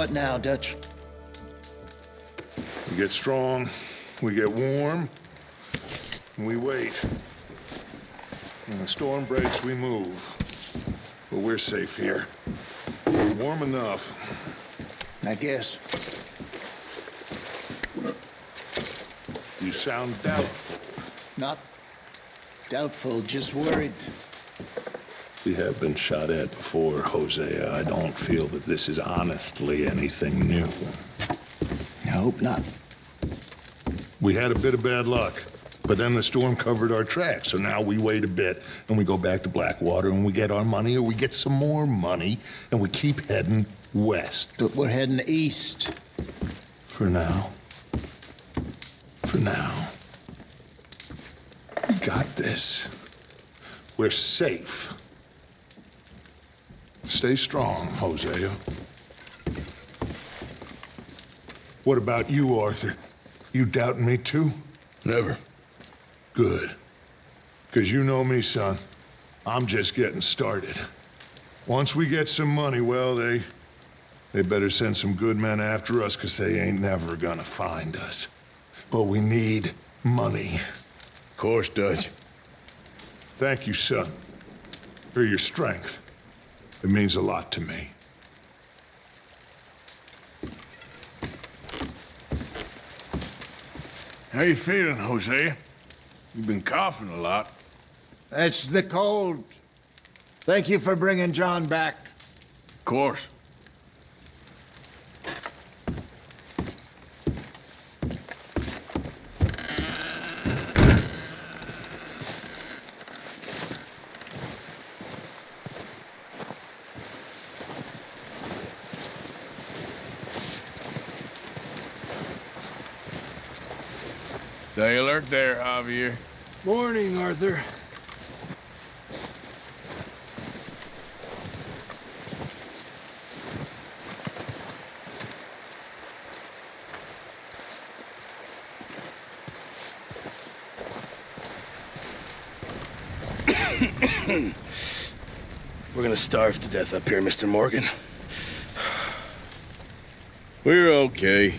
What now, Dutch? We get strong, we get warm, and we wait. When the storm breaks, we move. But we're safe here. We're warm enough. I guess. You sound doubtful. Not doubtful, just worried. We have been shot at before, Hosea. I don't feel that this is honestly anything new. I hope not. We had a bit of bad luck, but then the storm covered our tracks, so now we wait a bit, and we go back to Blackwater, and we get our money, or we get some more money, and we keep heading west. But we're heading east. For now. For now. We got this. We're safe. Stay strong, Hosea. What about you, Arthur? You doubting me too? Never. Good. 'Cause you know me, son. I'm just getting started. Once we get some money, well, they better send some good men after us, 'cause they ain't never gonna find us. But we need money. Of course, Dutch. Thank you, son, for your strength. It means a lot to me. How you feeling, Hosea? You've been coughing a lot. It's the cold. Thank you for bringing John back. Of course. Stay alert there, Javier. Morning, Arthur. We're gonna starve to death up here, Mr. Morgan. We're okay.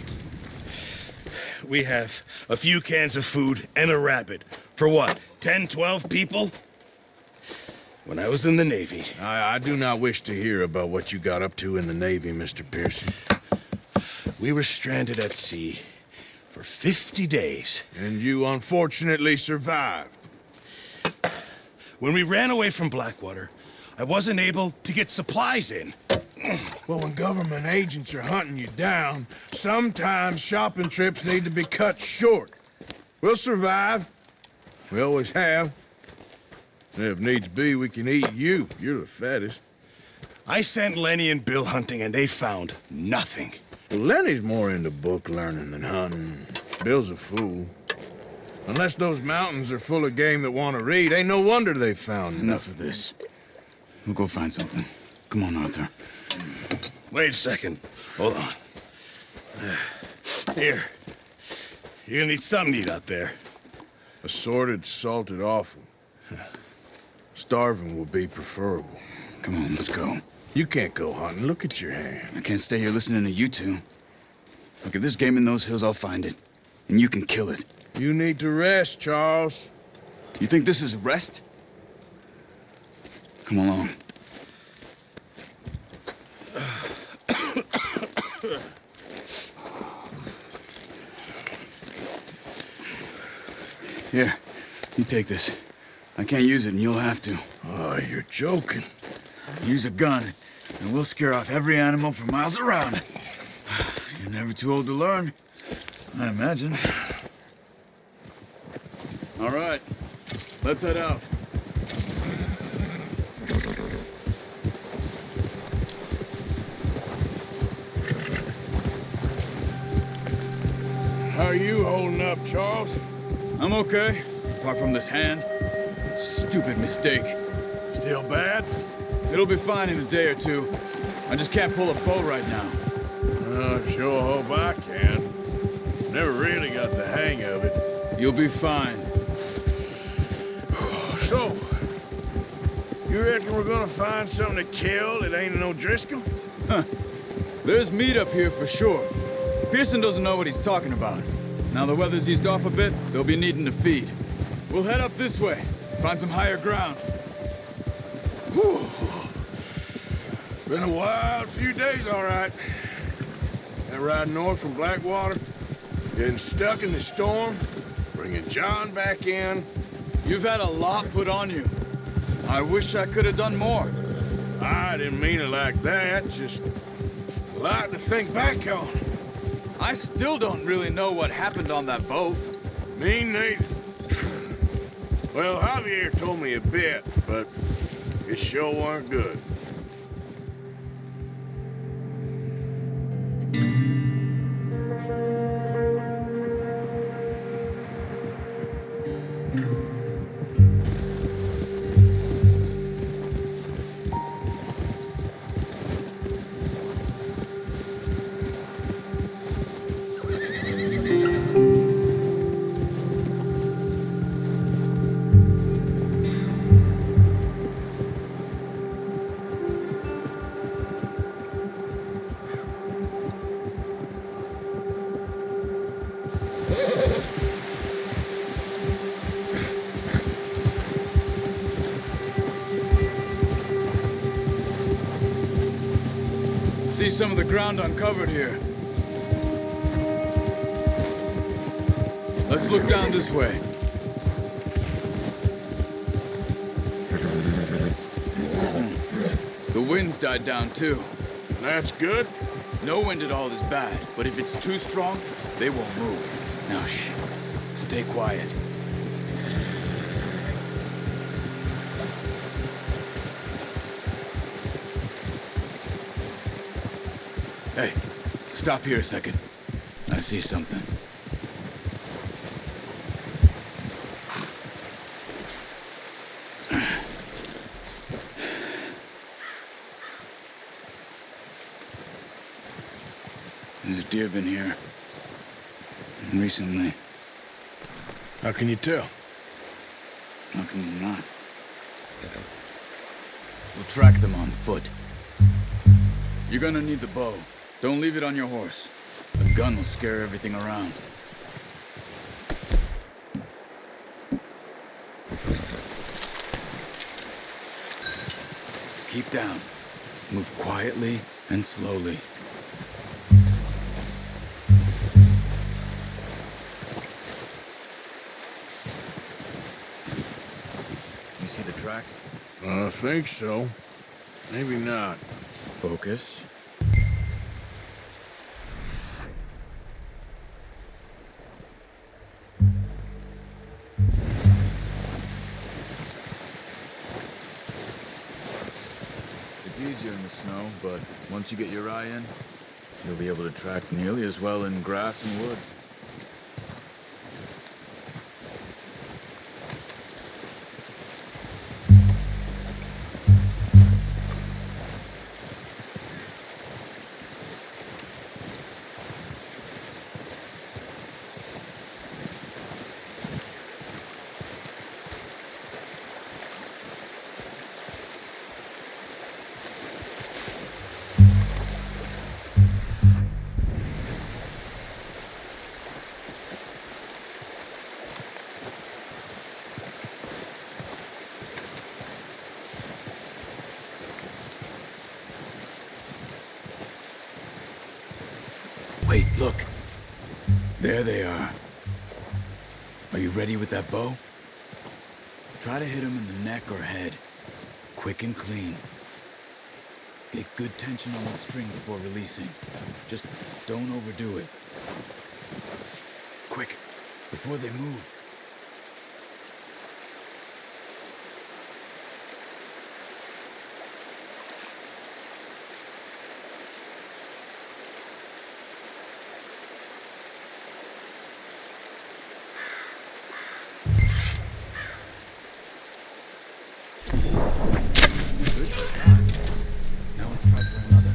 We have a few cans of food and a rabbit. For what, 10, 12 people? When I was in the Navy... I do not wish to hear about what you got up to in the Navy, Mr. Pearson. We were stranded at sea for 50 days. And you unfortunately survived. When we ran away from Blackwater, I wasn't able to get supplies in. Well, when government agents are hunting you down, sometimes shopping trips need to be cut short. We'll survive. We always have. And if needs be, we can eat you. You're the fattest. I sent Lenny and Bill hunting, and they found nothing. Well, Lenny's more into book learning than hunting. Bill's a fool. Unless those mountains are full of game that want to read, ain't no wonder they found Enough of this. We'll go find something. Come on, Arthur. Wait a second. Hold on. Here. You're gonna need something to eat out there. Assorted, salted offal. Starving would be preferable. Come on, let's go. You can't go hunting. Look at your hand. I can't stay here listening to you two. Look, if there's game in those hills, I'll find it. And you can kill it. You need to rest, Charles. You think this is rest? Come along. Here, you take this. I can't use it, and you'll have to. Oh, you're joking. Use a gun, and we'll scare off every animal for miles around. You're never too old to learn, I imagine. All right, let's head out. How are you holding up, Charles? I'm okay, apart from this hand. Stupid mistake. Still bad? It'll be fine in a day or two. I just can't pull a bow right now. I sure hope I can. Never really got the hang of it. You'll be fine. So, you reckon we're gonna find something to kill that ain't no Driscoll? Huh. There's meat up here for sure. Pearson doesn't know what he's talking about. Now the weather's eased off a bit, they'll be needing to feed. We'll head up this way, find some higher ground. Whew. Been a wild few days, all right. That ride north from Blackwater, getting stuck in the storm, bringing John back in. You've had a lot put on you. I wish I could have done more. I didn't mean it like that, just a lot to think back on. I still don't really know what happened on that boat. Me neither. Well, Javier told me a bit, but it sure weren't good. See some of the ground uncovered here. Let's look down this way. The wind's died down too. That's good. No wind at all is bad, but if it's too strong, they won't move. Now shh, stay quiet. Hey, stop here a second. I see something. There's deer been here. Recently. How can you tell? How can you not? We'll track them on foot. You're gonna need the bow. Don't leave it on your horse. The gun will scare everything around. Keep down. Move quietly and slowly. You see the tracks? I think so. Maybe not. Focus. It's easier in the snow, but once you get your eye in, you'll be able to track nearly as well in grass and woods. Wait, look. There they are. Are you ready with that bow? Try to hit him in the neck or head. Quick and clean. Get good tension on the string before releasing. Just don't overdo it. Quick, before they move. Good shot. Now let's try for another.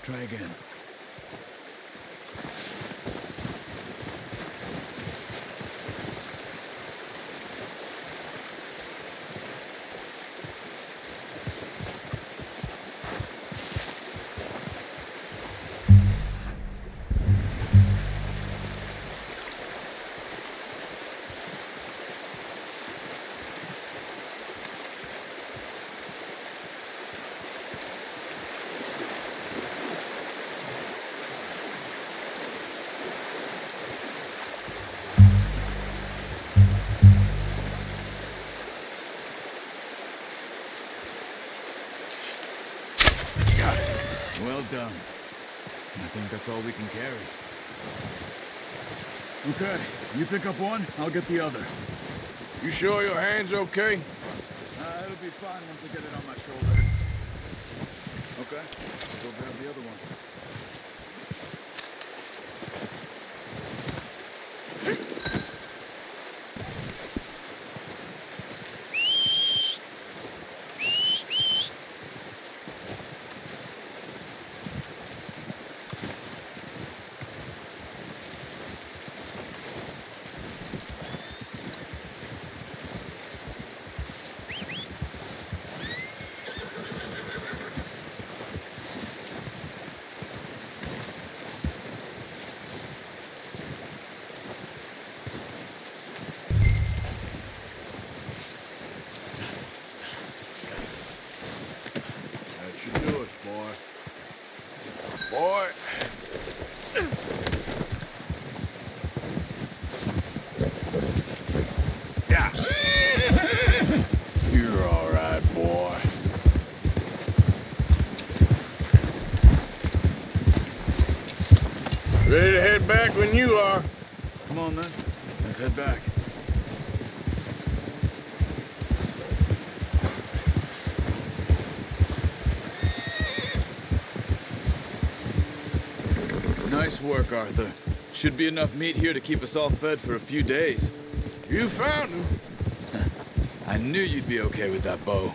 Try again. Well done. I think that's all we can carry. Okay, you pick up one, I'll get the other. You sure your hand's okay? It'll be fine once I get it on my shoulder. Okay, I'll go grab the other one. Boy. Yeah. You're all right, boy. Ready to head back when you are. Come on, then. Let's head back. Nice work, Arthur. Should be enough meat here to keep us all fed for a few days. You found him. I knew you'd be okay with that bow.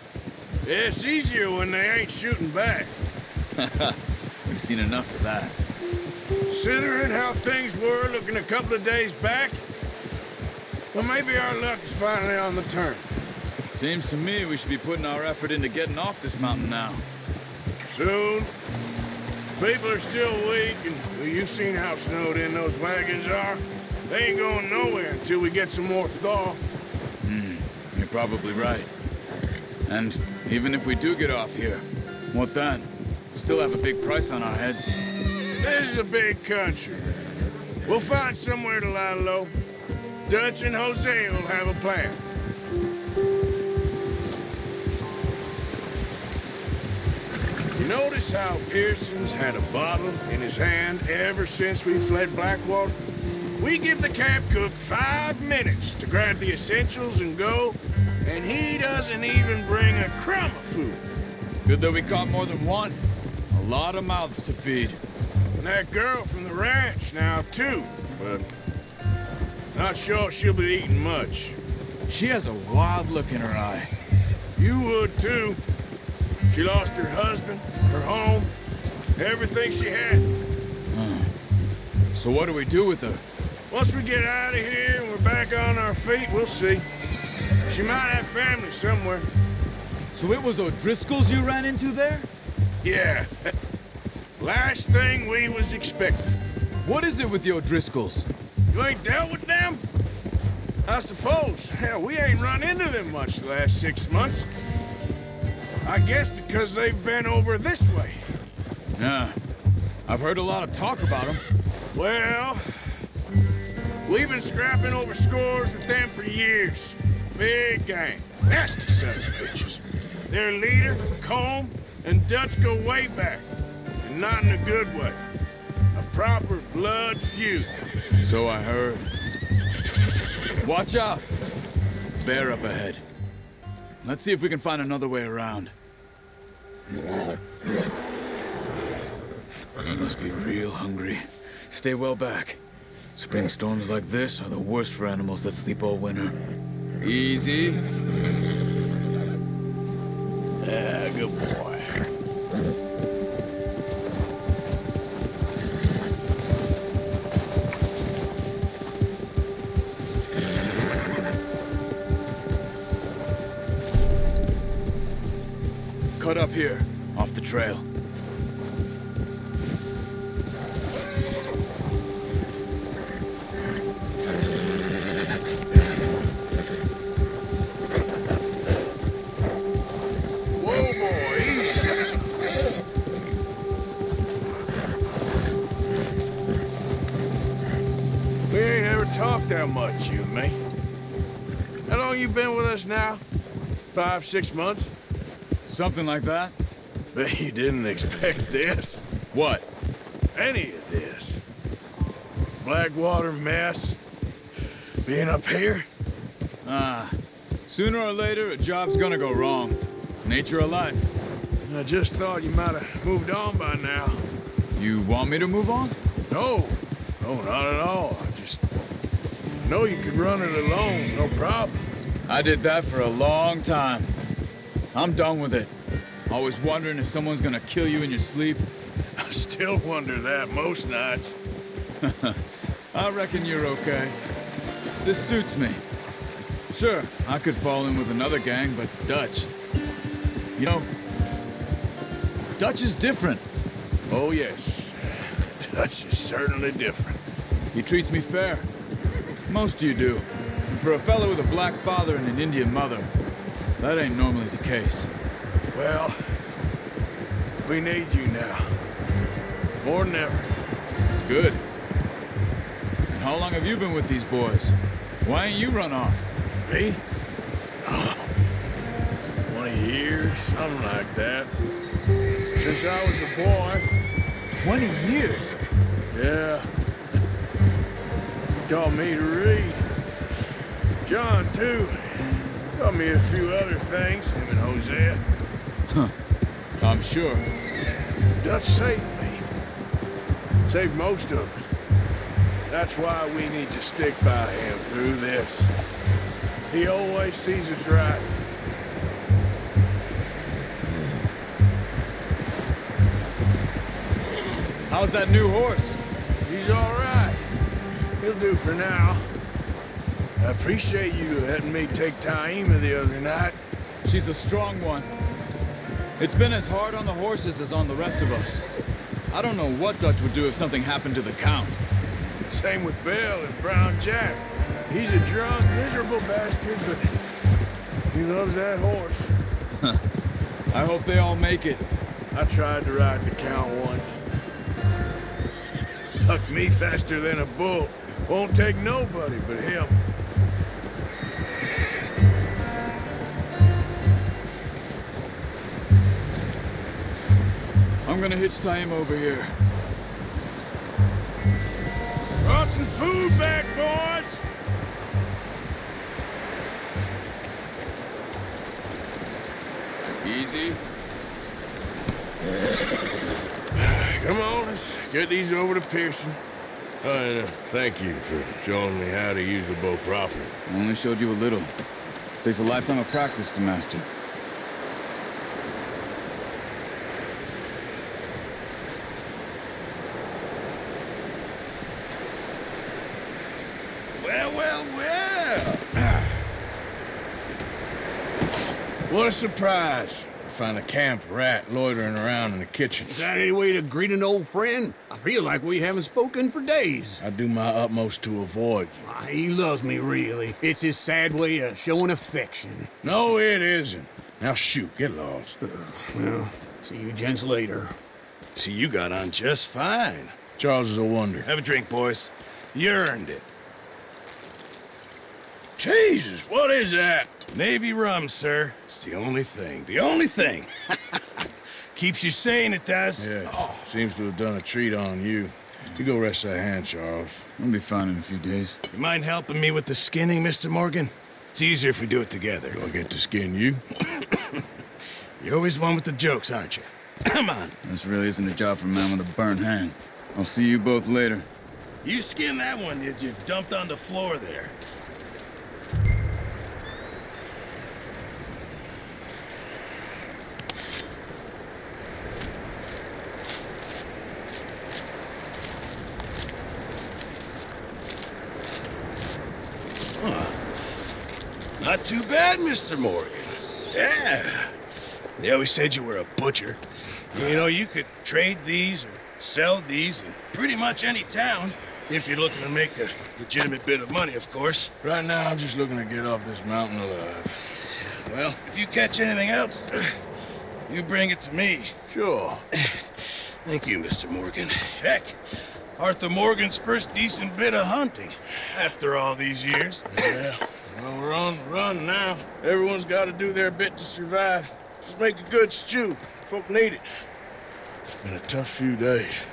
It's easier when they ain't shooting back. We've seen enough of that. Considering how things were looking a couple of days back, well, maybe our luck is finally on the turn. Seems to me we should be putting our effort into getting off this mountain now. Soon. People are still weak, and well, you've seen how snowed in those wagons are. They ain't going nowhere until we get some more thaw. You're probably right. And even if we do get off here, what then? We still have a big price on our heads. This is a big country. We'll find somewhere to lie low. Dutch and Jose will have a plan. You notice how Pearson's had a bottle in his hand ever since we fled Blackwater? We give the camp cook 5 minutes to grab the essentials and go, and he doesn't even bring a crumb of food. Good that we caught more than one. A lot of mouths to feed. And that girl from the ranch now, too, but not sure she'll be eating much. She has a wild look in her eye. You would, too. She lost her husband, her home, everything she had. So what do we do with her? Once we get out of here and we're back on our feet, we'll see. She might have family somewhere. So it was O'Driscoll's you ran into there? Yeah. Last thing we was expecting. What is it with the O'Driscolls? You ain't dealt with them? I suppose. Hell, we ain't run into them much the last 6 months. I guess because they've been over this way. Yeah. I've heard a lot of talk about them. Well, we've been scrapping over scores with them for years. Big gang. Nasty sons of bitches. their leader, Combe, and Dutch go way back. And not in a good way. A proper blood feud. So I heard. Watch out! Bear up ahead. Let's see if we can find another way around. You must be real hungry. Stay well back. Spring storms like this are the worst for animals that sleep all winter. Easy. Yeah, good boy. Cut up here, off the trail. Talk that much, you and me. How long you been with us now? 5, 6 months? Something like that? Bet you didn't expect this. What? Any of this. Blackwater mess. Being up here? Sooner or later, a job's gonna go wrong. Nature of life. I just thought you might have moved on by now. You want me to move on? No. No, not at all. I just know you could run it alone, no problem. I did that for a long time. I'm done with it. Always wondering if someone's gonna kill you in your sleep. I still wonder that most nights. I reckon you're okay. This suits me. Sure, I could fall in with another gang, but Dutch... You know, Dutch is different. Oh, yes. Dutch is certainly different. He treats me fair. Most of you do. And for a fellow with a black father and an Indian mother, that ain't normally the case. Well, we need you now. More than ever. Good. And how long have you been with these boys? Why ain't you run off? Me? Oh, 20 years, something like that. Since I was a boy. 20 years? Yeah. Taught me to read. John, too. Taught me a few other things, him and Hosea. Huh. I'm sure. Dutch saved me. Saved most of us. That's why we need to stick by him through this. He always sees us right. How's that new horse? He's all right. He'll do for now. I appreciate you letting me take Taima the other night. She's a strong one. It's been as hard on the horses as on the rest of us. I don't know what Dutch would do if something happened to the Count. Same with Bill and Brown Jack. He's a drunk, miserable bastard, but he loves that horse. I hope they all make it. I tried to ride the Count once. Hucked me faster than a bull. Won't take nobody but him. I'm gonna hitch Taima over here. Brought some food back, boys! Easy. Come on, let's get these over to Pearson. And thank you for showing me how to use the bow properly. I only showed you a little. Takes a lifetime of practice to master. Well, well, well! What a surprise. Find a camp rat loitering around in the kitchen. Is that any way to greet an old friend? I feel like we haven't spoken for days. I do my utmost to avoid you. He loves me, really. It's his sad way of showing affection. No, it isn't. Now shoot, get lost. Well, see you gents later. See, you got on just fine. Charles is a wonder. Have a drink, boys. You earned it. Jesus, what is that? Navy rum, sir. It's the only thing. The only thing. Keeps you sane, it does. Yes, seems to have done a treat on you. You go rest that hand, Charles. I'll be fine in a few days. You mind helping me with the skinning, Mr. Morgan? It's easier if we do it together. Do I get to skin you? You're always one with the jokes, aren't you? Come on. This really isn't a job for a man with a burnt hand. I'll see you both later. You skinned that one that you dumped on the floor there. Not too bad, Mr. Morgan. Yeah. They always said you were a butcher. You know, you could trade these or sell these in pretty much any town, if you're looking to make a legitimate bit of money, of course. Right now, I'm just looking to get off this mountain alive. Well, if you catch anything else, you bring it to me. Sure. Thank you, Mr. Morgan. Heck, Arthur Morgan's first decent bit of hunting, after all these years. Yeah. Well, we're on the run now. Everyone's got to do their bit to survive. Just make a good stew. Folk need it. It's been a tough few days.